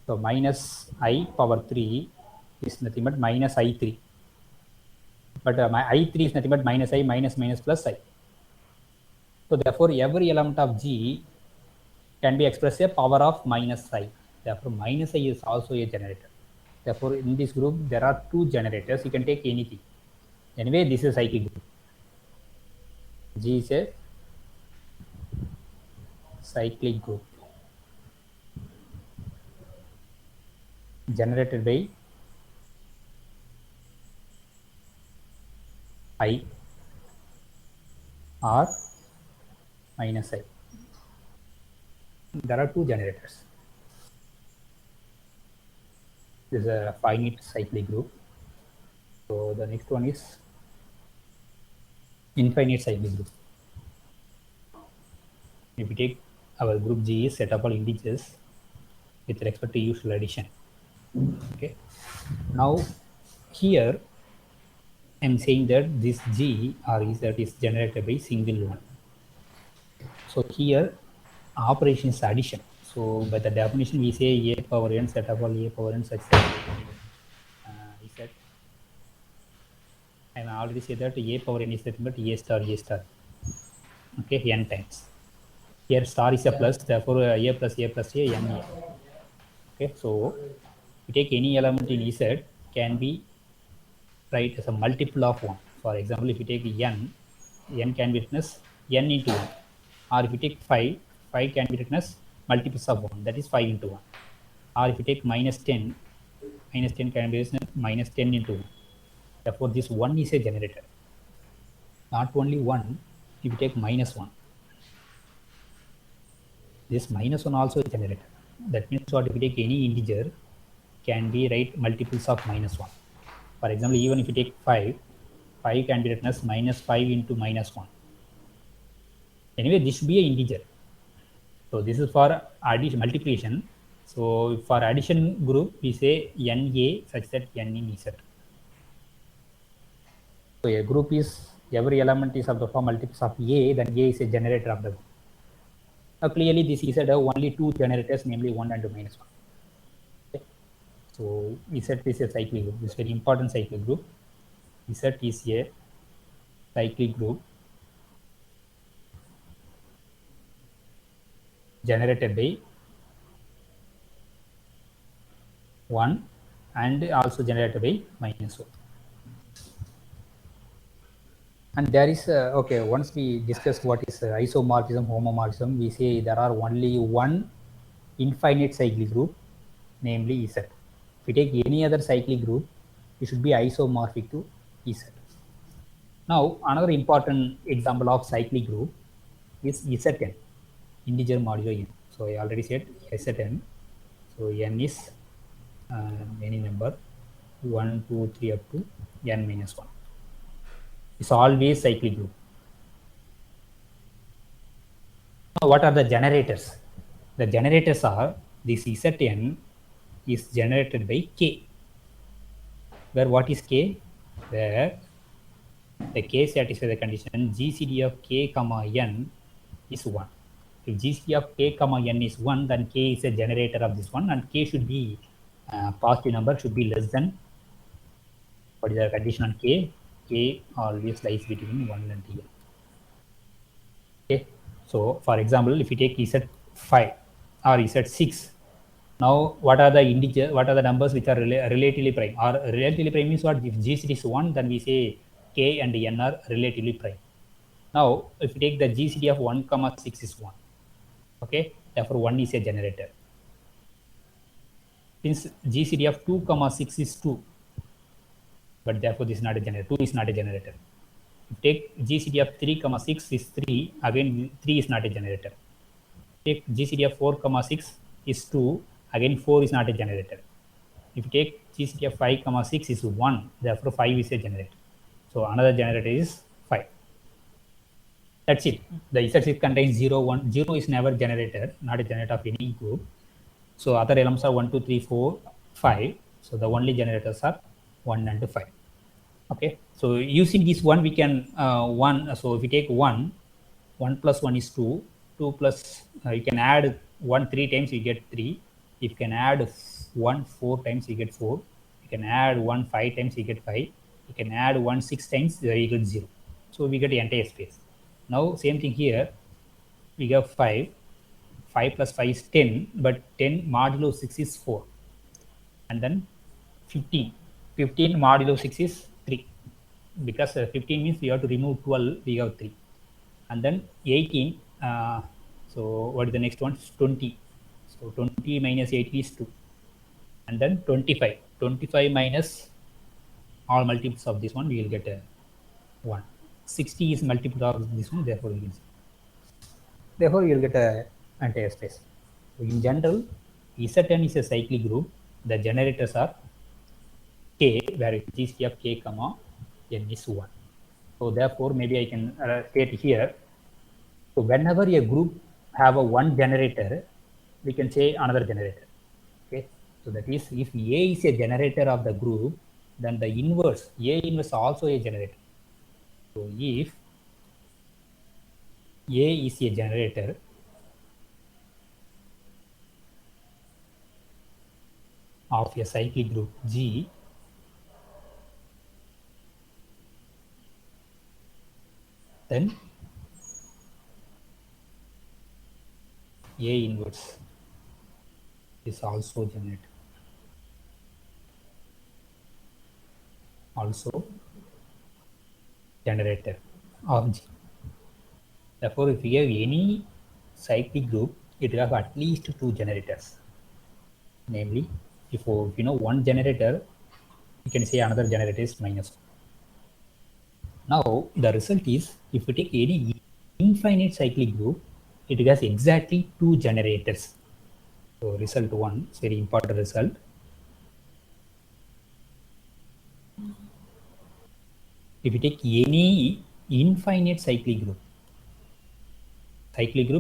so minus I power 3 is nothing but minus I3, but my I3 is nothing but minus I minus minus plus I. So therefore every element of G can be expressed a power of minus I. Therefore minus I is also a generator. Therefore in this group there are 2 generators. You can take anything. Anyway, this is cyclic group. G is a cyclic group generated by I or minus I. There are 2 generators. This is a finite cyclic group. So the next one is infinite cyclic group. If we take our group G is set of all integers with respect to usual addition. Okay. Now here I'm saying that this G or is that is generated by single one. So here operation is addition. So by the definition we say A power n set of all A power n such that is that I already said that A power n is nothing but A star A star. Okay, n times. Here star is a plus, therefore A plus A plus A n A. Okay, so we take any element in Z can be write as a multiple of 1. For example, if you take n can be written as n into 1. Or if you take 5, 5 can be written as multiples of 1, that is 5 into 1. Or if you take minus 10 can be written as minus 10 into 1. Therefore, this 1 is a generator. Not only 1, if you take minus 1, this minus 1 also is a generator. That means what, if you take any integer, can be write multiples of minus 1. For example, even if you take 5, 5 can be written as minus 5 into minus 1. Anyway, this should be an integer. So this is for addition, multiplication. So for addition group, we say NA such that N in Z. So a group is, every element is of the form multiples of A, then A is a generator of the group. Now clearly this Z have only 2 generators, namely 1 and minus 1. Okay. So Z is a cyclic group. This is very important cyclic group. Z is a cyclic group generated by 1 and also generated by minus 1. And there is okay, once we discuss what is isomorphism, homomorphism, we say there are only one infinite cyclic group, namely Z. If we take any other cyclic group, it should be isomorphic to Z. Now another important example of cyclic group is Zn, integer modulo n. So I already said Zn. So n is any number 1, 2, 3 up to n minus 1. It's always cyclic group. Now, what are the generators? The generators are this Zn is generated by K. Where what is K? Where the K satisfies the condition GCD of K comma n is 1. If GCD of K comma n is 1, then K is a generator of this one, and K should be positive number, should be less than, what is the condition on K? K always lies between 1 and n. Okay. So for example, if you take Z5 or Z6, now what are the integer, what are the numbers which are relatively prime? Or relatively prime means what? If GCD is 1, then we say K and N are relatively prime. Now, if you take the GCD of 1, 6 is 1. Okay, therefore 1 is a generator. Since GCD of 2, 6 is 2, but therefore this is not a generator. 2 is not a generator. If you take GCD of 3, 6 is 3, again 3 is not a generator. Take GCD of 4, 6 is 2, again 4 is not a generator. If you take GCD of 5, 6 is 1, therefore 5 is a generator. So another generator is 5. That's it. The Z6 contains 0, 1. 0 is never generator, not a generator of any group. So other elements are 1, 2, 3, 4, 5. So the only generators are 1 and 5. Okay. So using this one, we can 1. So if we take 1, 1 plus 1 is 2. 2 plus you can add 1 3 times, you get 3. If you can add 1 4 times, you get 4. You can add 1 5 times, you get 5. You can add 1 6 times, you get 0. So we get the entire space. Now same thing here. We have 5. 5 plus 5 is 10, but 10 modulo 6 is 4. And then 15. 15 modulo 6 is 3. Because 15 means we have to remove 12, we have 3. And then 18. So what is the next one? 20. So 20 minus 80 is 2. And then 25. 25 minus all multiples of this one, we will get a 1. 60 is multiple of this one, therefore we will see. Therefore, you will get a entire space. So in general, Zn is a cyclic group. The generators are K, where GCD of K, comma, N is 1. So therefore, maybe I can state here. So whenever a group have a one generator, we can say another generator. Okay. So that is, if A is a generator of the group, then the inverse, A inverse also a generator. So if A is a generator, of a cyclic group G, then A inverse is also generated. Also generator of G. Therefore, if we have any cyclic group, it will have at least 2 generators. Namely, if you know one generator, you can say another generator is minus 1. Now, the result is, if we take any infinite cyclic group, it has exactly 2 generators. So result 1 is very important result. If you take any infinite cyclic group,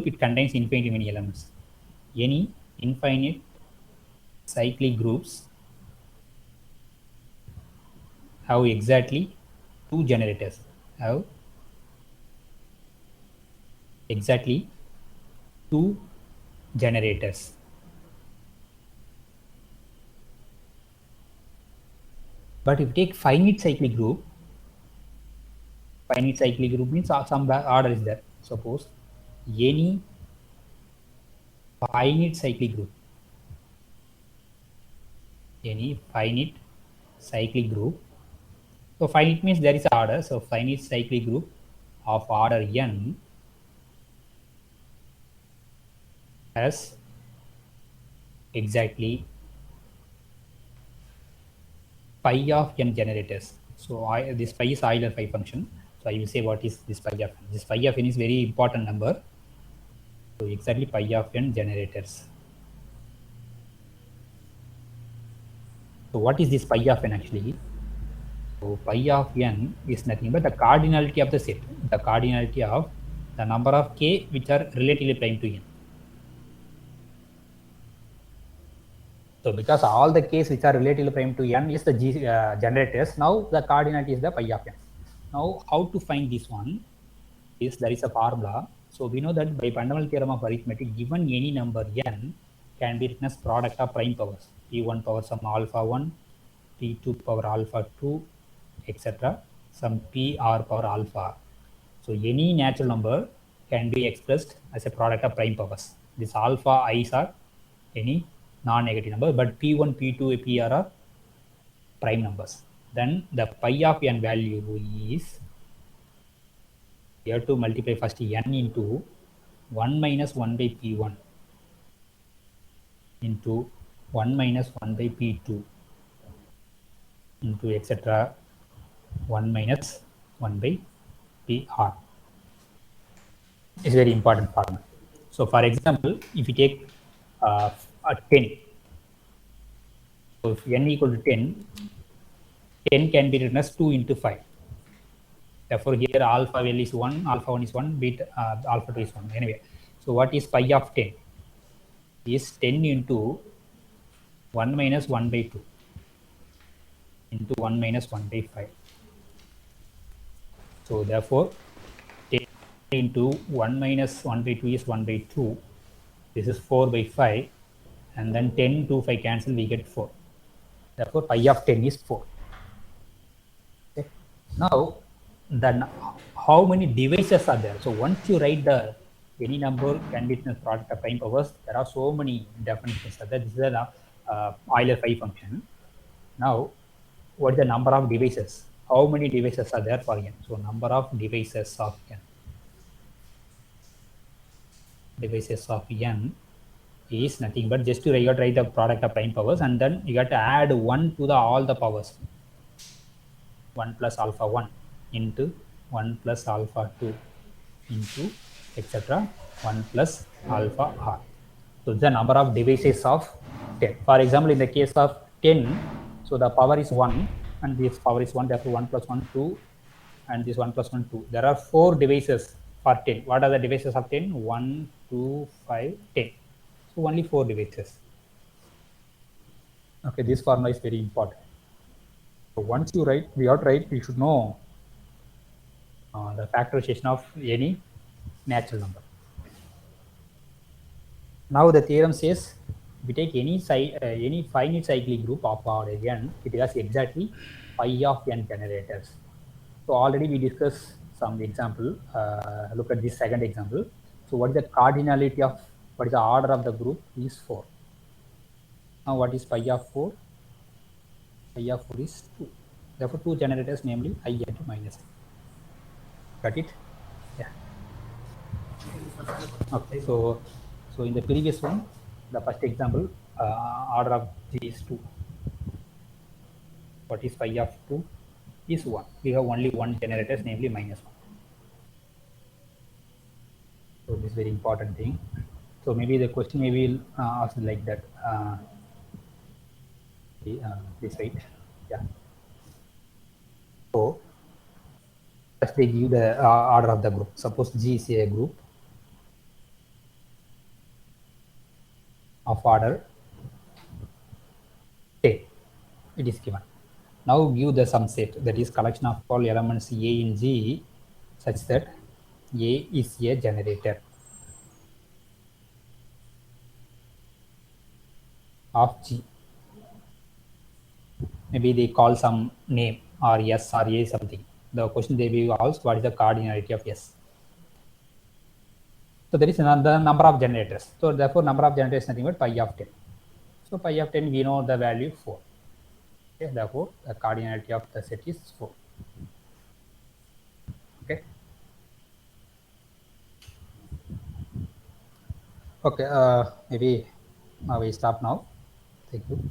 it contains infinitely many elements. Any infinite cyclic groups have exactly 2 generators. Have exactly 2 generators. But if you take finite cyclic group means some order is there. Suppose any finite cyclic group, so finite means there is an order. So finite cyclic group of order n has exactly pi of n generators. So this pi is Euler pi function. So I will say what is this pi of n. This pi of n is very important number. So exactly pi of n generators. So what is this pi of n actually? So pi of n is nothing but the cardinality of the set, the cardinality of the number of k which are relatively prime to n. So because all the k's which are relatively prime to n is the generators, now the cardinality is the pi of n. Now how to find this one is, there is a formula. So we know that by fundamental theorem of arithmetic, given any number n can be written as product of prime powers, p1 power some alpha 1, p2 power alpha 2, etc. some p r power alpha. So any natural number can be expressed as a product of prime powers. This alpha i's are any non-negative number, but p1, p2, pr are prime numbers. Then the pi of n value is, you have to multiply first n into 1 minus 1 by p1 into 1 minus 1 by p2 into etc. 1 minus 1 by pr is very important formula. So for example, if you take a 10, so if n equal to 10, 10 can be written as 2 into 5. Therefore, here alpha L is 1, alpha 1 is 1, beta alpha 2 is 1. Anyway, so what is pi of 10? Is 10 into 1 minus 1 by 2 into 1 minus 1 by 5. So therefore, 10 into 1 minus 1 by 2 is 1 by 2. This is 4 by 5. And then 10 to 5 cancel, we get 4. Therefore, pi of 10 is 4. Okay. Now, then how many devices are there? So once you write the any number can be written as product of prime powers, there are so many definitions. This is an Euler phi function. Now, what is the number of devices? How many devices are there for n? So number of devices of n. Devices of n is nothing but just to write the product of prime powers, and then you got to add 1 to the all the powers. 1 plus alpha 1 into 1 plus alpha 2 into etc. 1 plus alpha r. So the number of devices of 10. For example, in the case of 10, so the power is 1 and this power is 1, therefore 1 plus 1, 2, and this 1 plus 1, 2. There are 4 devices for 10. What are the devices of 10? 1, 2, 5, 10. So only 4 devices. Okay, this formula is very important. So once you write, we have to write, you should know the factorization of any natural number. Now the theorem says, we take any finite cyclic group of order n, it has exactly pi of n generators. So already we discussed some example. Look at this second example. So what is the cardinality of, what is the order of the group is 4. Now what is pi of 4? Pi of 4 is 2. Therefore 2 generators, namely I into minus I. Got it? Yeah. Okay, so in the previous one, the first example, order of G is 2. What is pi of 2? Is 1. We have only one generators, namely minus 1. So this is very important thing. So maybe the question may be asked like that. This right? Yeah. So first they give the order of the group. Suppose G is a group of order 10. It is given. Now give the sum set, that is collection of all elements A in G such that A is a generator of G. Maybe they call some name or S or A something. The question they will ask, what is the cardinality of S? So there is another number of generators. So therefore number of generators is nothing but pi of 10. So pi of 10 we know the value 4. Okay, therefore the cardinality of the set is 4. Okay. Okay, maybe we stop now. Thank you.